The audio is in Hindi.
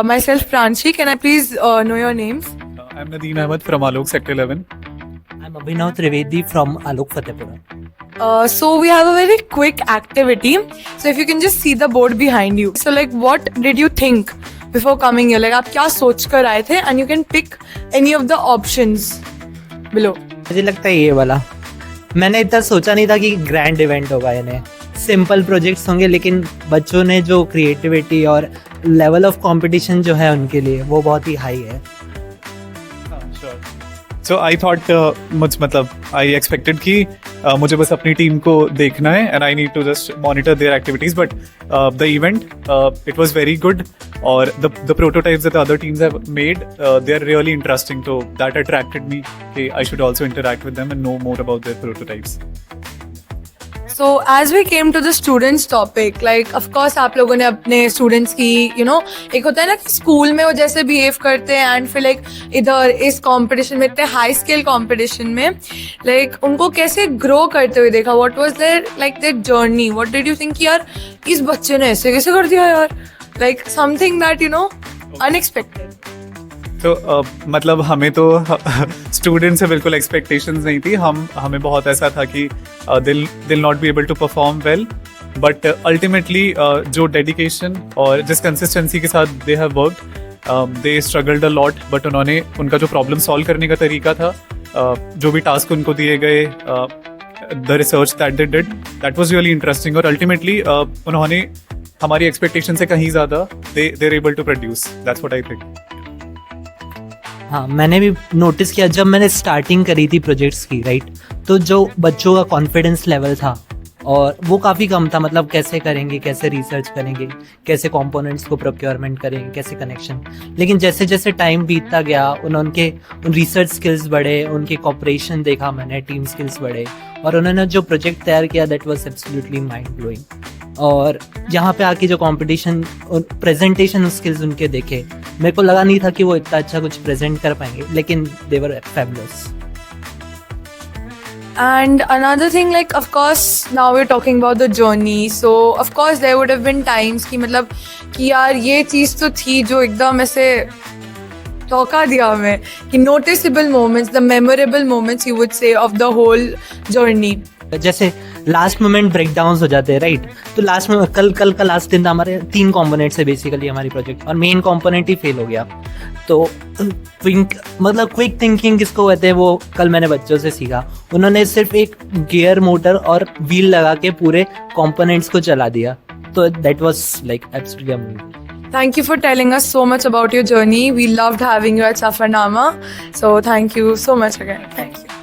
Myself Pranshi. Can I please know your names? I'm Nadeen Ahmed from Alok Sector 11. I'm Abhinav Trivedi from Alok Fatehpura. So we have a very quick activity. So if you can just see the board behind you. So like, what did you think before coming here? Like, आप क्या सोच कर आए थे? And you can pick any of the options below. मुझे लगता है ये वाला. मैंने इतना सोचा नहीं था कि ग्रैंड इवेंट होगा. इन्हें सिंपल प्रोजेक्ट्स होंगे, लेकिन बच्चों ने जो क्रिएटिविटी और लेवल ऑफ कंपटीशन जो है उनके लिए वो बहुत ही हाई है. So I thought मतलब I expected कि मुझे बस अपनी टीम को देखना है and I need to just monitor their activities, but the event it was very good, और the prototypes that the other teams have made they are really interesting, so that attracted me कि I should also interact with them and know more about their prototypes. So as we came to the students topic, like of course आप लोगों ने अपने students की एक होता है ना कि स्कूल में वो जैसे behave करते हैं and फिर like इधर इस competition में, इतने high scale competition में like उनको कैसे grow करते हुए देखा. What was their journey? What did you think कि यार इस बच्चे ने ऐसे कैसे कर दिया यार, like something that unexpected. तो मतलब हमें तो स्टूडेंट से बिल्कुल एक्सपेक्टेशंस नहीं थी. हमें बहुत ऐसा था कि they'll not be able to perform well, but ultimately जो डेडिकेशन और जिस कंसिस्टेंसी के साथ they have worked, they struggled a lot, but उनका जो प्रॉब्लम सॉल्व करने का तरीका था, जो भी टास्क उनको दिए गए, the research that they did, that was really interesting, और अल्टीमेटली उन्होंने हमारी एक्सपेक्टेशन से कहीं ज़्यादा they are able to produce. That's what I think. हाँ, मैंने भी नोटिस किया जब मैंने स्टार्टिंग करी थी प्रोजेक्ट्स की, राइट, तो जो बच्चों का कॉन्फिडेंस लेवल था और वो काफ़ी कम था. मतलब कैसे करेंगे, कैसे रिसर्च करेंगे, कैसे कंपोनेंट्स को प्रोक्योरमेंट करेंगे, कैसे कनेक्शन. लेकिन जैसे जैसे टाइम बीतता गया उन रिसर्च स्किल्स बढ़े, उनके कॉपरेशन देखा मैंने, टीम स्किल्स बढ़े, और उन्होंने जो प्रोजेक्ट तैयार किया that was absolutely mind blowing. और यहाँ पे आके जो कंपटीशन और प्रेजेंटेशन स्किल्स उनके देखे, मेरे को लगा नहीं था कि वो इतना अच्छा कुछ प्रेजेंट कर पाएंगे, लेकिन दे वर fabulous. And another thing, like of course now we're talking about the journey, so of course there would have been times कि मतलब कि यार ये चीज़ तो थी जो एकदम ऐसे धोखा दिया हमें, कि noticeable moments, the memorable moments you would say of the whole journey. जैसे लास्ट मोमेंट ब्रेकडाउन्स हो जाते हैं, राइट. तो लास्ट में कल का लास्ट दिन था. हमारे 3 कंपोनेंट्स है बेसिकली हमारी प्रोजेक्ट, और मेन कंपोनेंट ही फेल हो गया. तो क्विक थिंकिंग किसको कहते हैं वो कल मैंने बच्चों से सीखा. उन्होंने सिर्फ एक गियर, मोटर और व्हील लगा के पूरे कंपोनेंट्स को चला दिया. तो that was like absolutely amazing. Thank you for telling us so much about your journey. We loved having you at Safarnama. So thank you so much again. Thank you.